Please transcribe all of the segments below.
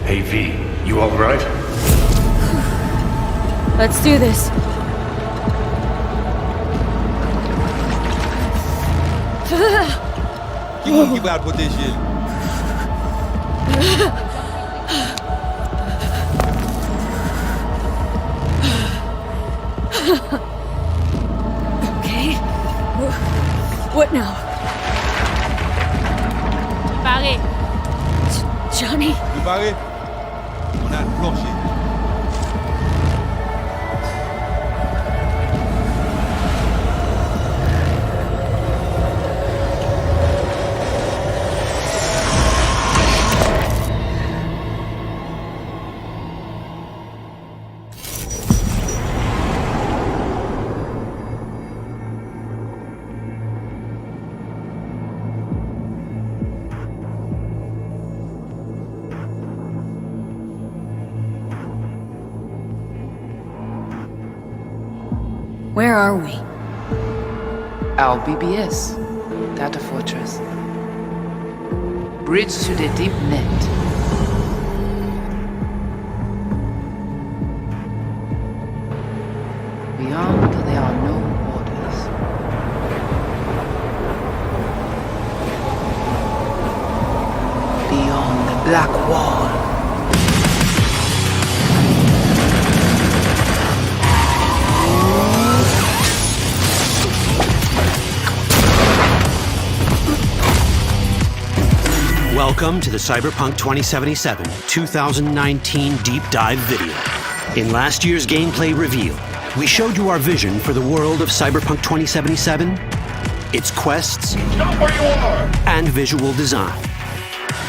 Hey V, you alright? Let's do this. Que vai proteger ele? Okay. What now? Barré. Johnny? Vous barrez? On a le plancher. Where are we? Our BBS, Data Fortress. Bridge to the deep net. Beyond, there are no borders. Beyond the black wall. Welcome to the CyberPunk 2077 2019 Deep Dive video. In last year's gameplay reveal, we showed you our vision for the world of CyberPunk 2077, its quests, and visual design.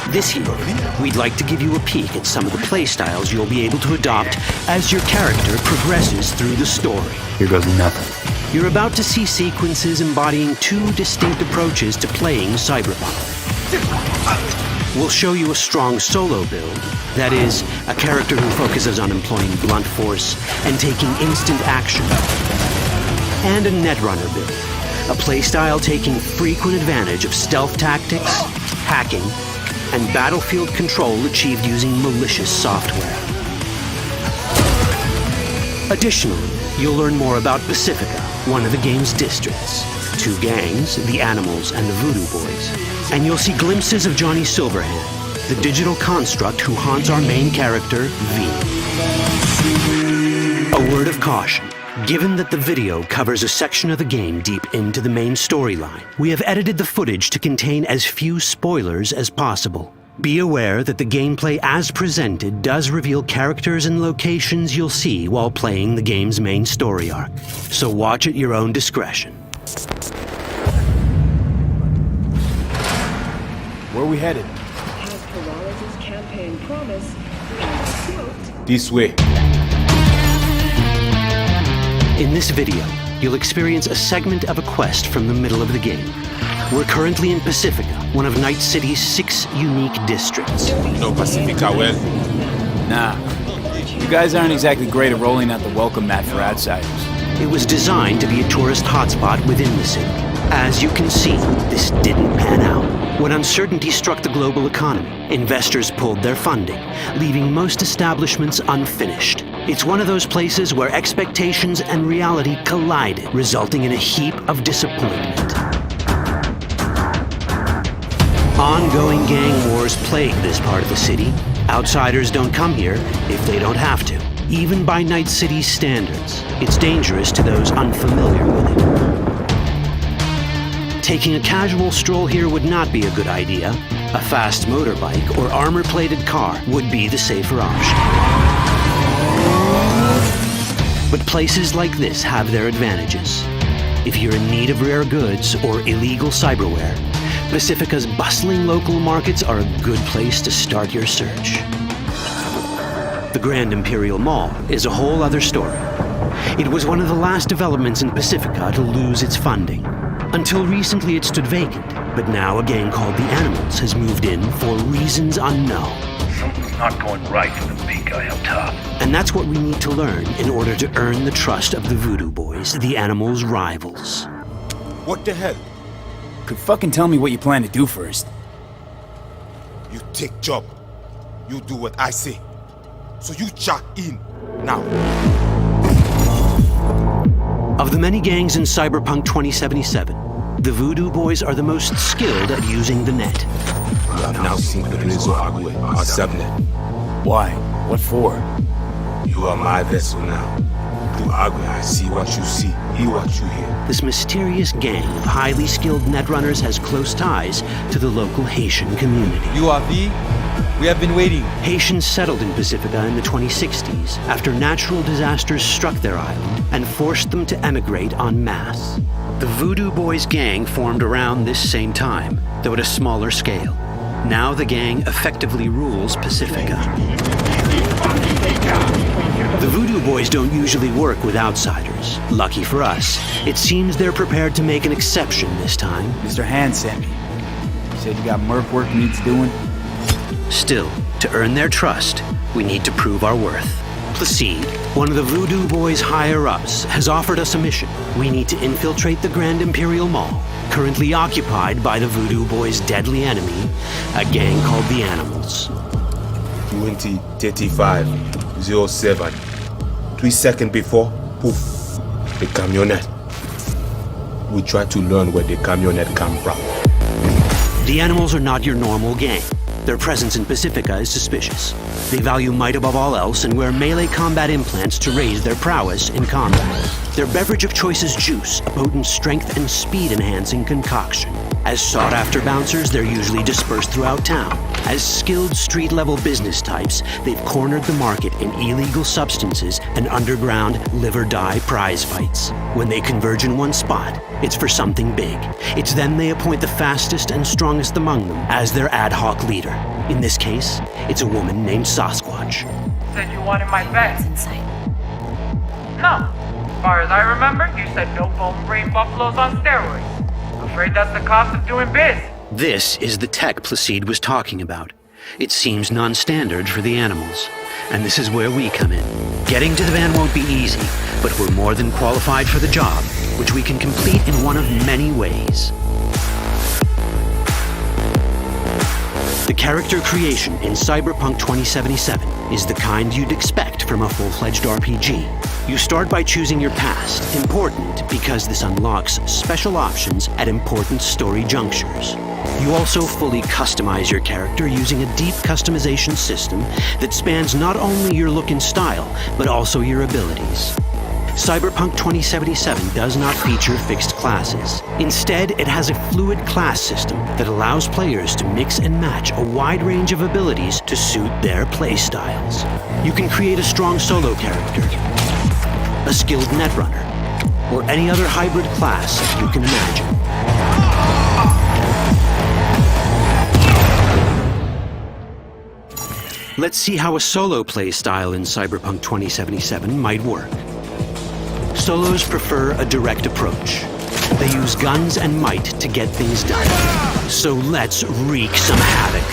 This year, we'd like to give you a peek at some of the playstyles you'll be able to adopt as your character progresses through the story. Here goes nothing. You're about to see sequences embodying two distinct approaches to playing Cyberpunk. We'll show you a strong solo build, that is, a character who focuses on employing blunt force and taking instant action, and a Netrunner build, a playstyle taking frequent advantage of stealth tactics, hacking, and battlefield control achieved using malicious software. Additionally, you'll learn more about Pacifica, one of the game's districts, two gangs, the Animals and the Voodo Boys, and you'll see glimpses of Johnny SIlverhand, the digital construct who haunts our main character, V. A word of caution. Given that the video covers a section of the game deep into the main storyline, we have edited the footage to contain as few spoilers as possible. Be aware that the gameplay as presented does reveal characters and locations you'll see while playing the game's main story arc, so watch at your own discretion. Where are we headed? As Peralez's campaign promise, quote, This way. In this video, you'll experience a segment of a quest from the middle of the game. We're currently in Pacifica, one of Night City's 6 unique districts. No Pacifica well. Nah. You guys aren't exactly great at rolling out the welcome mat for outsiders. It was designed to be a tourist hotspot within the city. As you can see, this didn't pan out. When uncertainty struck the global economy, investors pulled their funding, leaving most establishments unfinished. It's one of those places where expectations and reality collided, resulting in a heap of disappointment. Ongoing gang wars plague this part of the city. Outsiders don't come here if they don't have to. Even by Night City's standards, it's dangerous to those unfamiliar with it. Taking a casual stroll here would not be a good idea. A fast motorbike or armor-plated car would be the safer option. But places like this have their advantages. If you're in need of rare goods or illegal cyberware, Pacifica's bustling local markets are a good place to start your search. The Grand Imperial Mall is a whole other story. It was one of the last developments in Pacifica to lose its funding. Until recently it stood vacant, but now a gang called the Animals has moved in for reasons unknown. Something's not going right for the big guy up top. And that's what we need to learn in order to earn the trust of the Voodo Boys, the Animals' rivals. What the hell? Could fucking tell me what you plan to do first. You take job. You do what I say. So you jack in now. Of the many gangs in CyberPunk 2077, the Voodoo Boys are the most skilled at using the net. You have now sincronizado Agüe, our subnet. Why? What for? You are my vessel now. Through Agüe, I see what you see, hear what you hear. This mysterious gang of highly skilled netrunners has close ties to the local Haitian community. You are V? We have been waiting. Haitians settled in Pacifica in the 2060s after natural disasters struck their island and forced them to emigrate en masse. The Voodoo Boys gang formed around this same time, though at a smaller scale. Now the gang effectively rules Pacifica. The Voodoo Boys don't usually work with outsiders. Lucky for us, it seems they're prepared to make an exception this time. Mr. Hand sent me. He said you got merc work needs doing. Still, to earn their trust, we need to prove our worth. Placide, one of the Voodoo Boys' higher-ups, has offered us a mission. We need to infiltrate the Grand Imperial Mall, currently occupied by the Voodoo Boys' deadly enemy, a gang called the Animals. 20:35:07. 3 seconds before, poof, the camionette. We try to learn where the camionette come from. The Animals are not your normal gang. Their presence in Pacifica is suspicious. They value might above all else and wear melee combat implants to raise their prowess in combat. Their beverage of choice is juice, a potent strength and speed-enhancing concoction. As sought-after bouncers, they're usually dispersed throughout town. As skilled street-level business types, they've cornered the market in illegal substances and underground live-or-die prize fights. When they converge in one spot, it's for something big. It's then they appoint the fastest and strongest among them as their ad hoc leader. In this case, it's a woman named Sasquatch. Said you wanted my bed. Inside. No. As far as I remember, you said no bone brain buffaloes on steroids. Afraid that's the cost of doing biz. This is the tech Placide was talking about. It seems non-standard for the Animals. And this is where we come in. Getting to the van won't be easy, but we're more than qualified for the job, which we can complete in one of many ways. The character creation in CyberPunk 2077 is the kind you'd expect from a full-fledged RPG. You start by choosing your past, important because this unlocks special options at important story junctures. You also fully customize your character using a deep customization system that spans not only your look and style, but also your abilities. CyberPunk 2077 does not feature fixed classes. Instead, it has a fluid class system that allows players to mix and match a wide range of abilities to suit their playstyles. You can create a strong solo character, a skilled netrunner, or any other hybrid class you can imagine. Let's see how a solo playstyle in CyberPunk 2077 might work. Solos prefer a direct approach. They use guns and might to get things done. So let's wreak some havoc.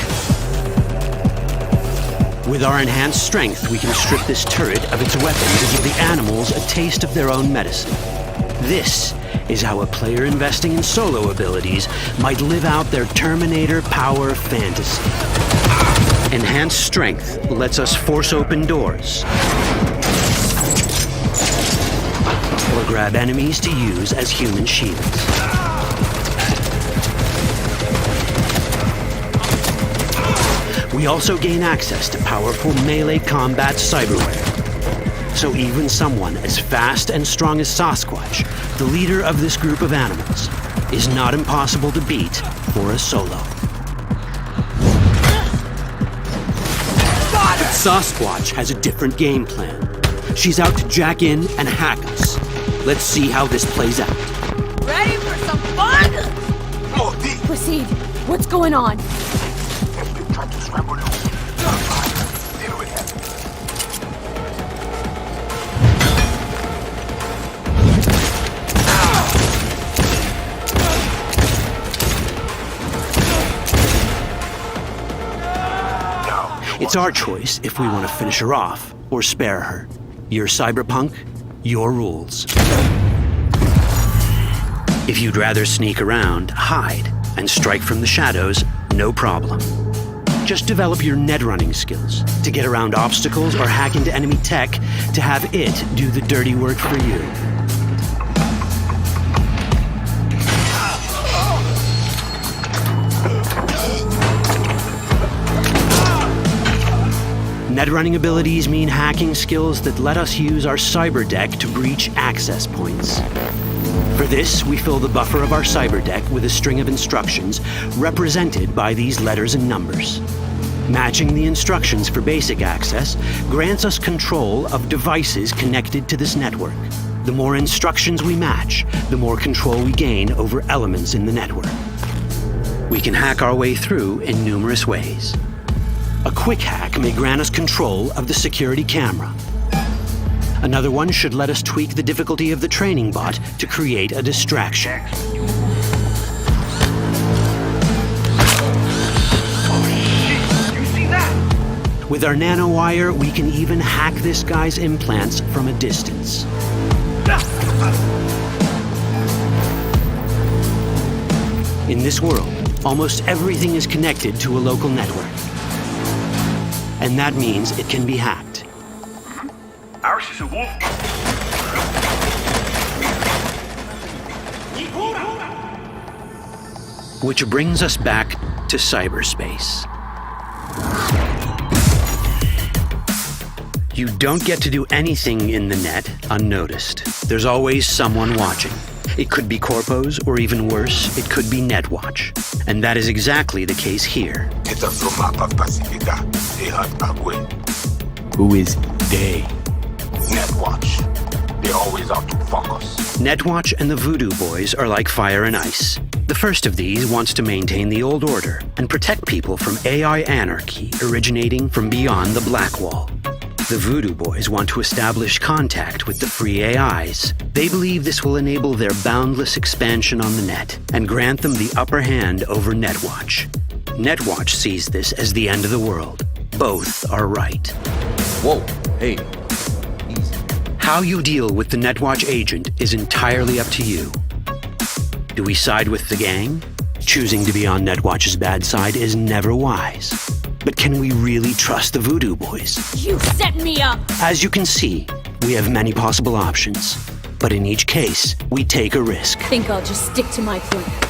With our enhanced strength, we can strip this turret of its weapons and give the Animals a taste of their own medicine. This is how a player investing in solo abilities might live out their Terminator power fantasy. Enhanced strength lets us force open doors or grab enemies to use as human shields. We also gain access to powerful melee combat cyberware. So even someone as fast and strong as Sasquatch, the leader of this group of animals, is not impossible to beat for a solo. But Sasquatch has a different game plan. She's out to jack in and hack us. Let's see how this plays out. Ready for some fun? Proceed. What's going on? It's our choice if we want to finish her off or spare her. Your cyberpunk, your rules. If you'd rather sneak around, hide, and strike from the shadows, no problem. Just develop your net running skills to get around obstacles or hack into enemy tech to have it do the dirty work for you. Net running abilities mean hacking skills that let us use our cyber deck to breach access points. For this, we fill the buffer of our cyber deck with a string of instructions represented by these letters and numbers. Matching the instructions for basic access grants us control of devices connected to this network. The more instructions we match, the more control we gain over elements in the network. We can hack our way through in numerous ways. A quick hack may grant us control of the security camera. Another one should let us tweak the difficulty of the training bot to create a distraction. With our nanowire, we can even hack this guy's implants from a distance. In this world, almost everything is connected to a local network. And that means it can be hacked. Ours is a wolf. Which brings us back to cyberspace. You don't get to do anything in the net unnoticed. There's always someone watching. It could be corpos, or even worse, it could be Netwatch. And that is exactly the case here. It's a from map of Pacifica. They hunt Agwe. Who is they? Netwatch. They always out to fuck us. Netwatch and the Voodo Boys are like fire and ice. The first of these wants to maintain the old order and protect people from AI anarchy originating from beyond the Black Wall. The Voodo Boys want to establish contact with the free AIs. They believe this will enable their boundless expansion on the net and grant them the upper hand over Netwatch. Netwatch sees this as the end of the world. Both are right. Whoa, hey. Easy. How you deal with the Netwatch agent is entirely up to you. Do we side with the gang? Choosing to be on Netwatch's bad side is never wise. But can we really trust the Voodo Boys? You set me up! As you can see, we have many possible options. But in each case, we take a risk. Think I'll just stick to my plan.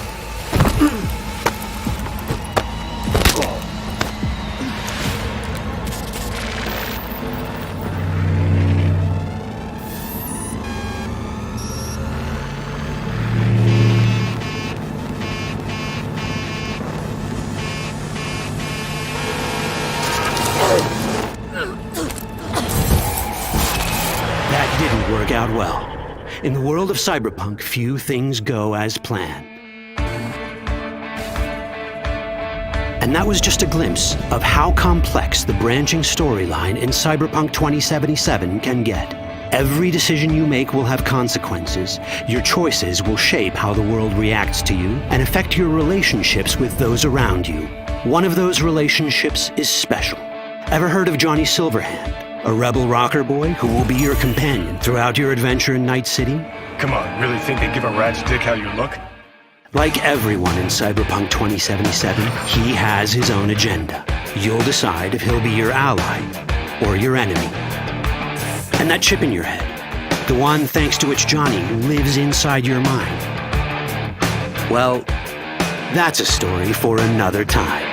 Work out well. In the world of cyberpunk, few things go as planned. And that was just a glimpse of how complex the branching storyline in Cyberpunk 2077 can get. Every decision you make will have consequences. Your choices will shape how the world reacts to you and affect your relationships with those around you. One of those relationships is special. Ever heard of Johnny SIlverhand? A rebel rocker boy who will be your companion throughout your adventure in Night City? Come on, really think they give a rat's dick how you look? Like everyone in Cyberpunk 2077, he has his own agenda. You'll decide if he'll be your ally or your enemy. And that chip in your head, the one thanks to which Johnny lives inside your mind, well, that's a story for another time.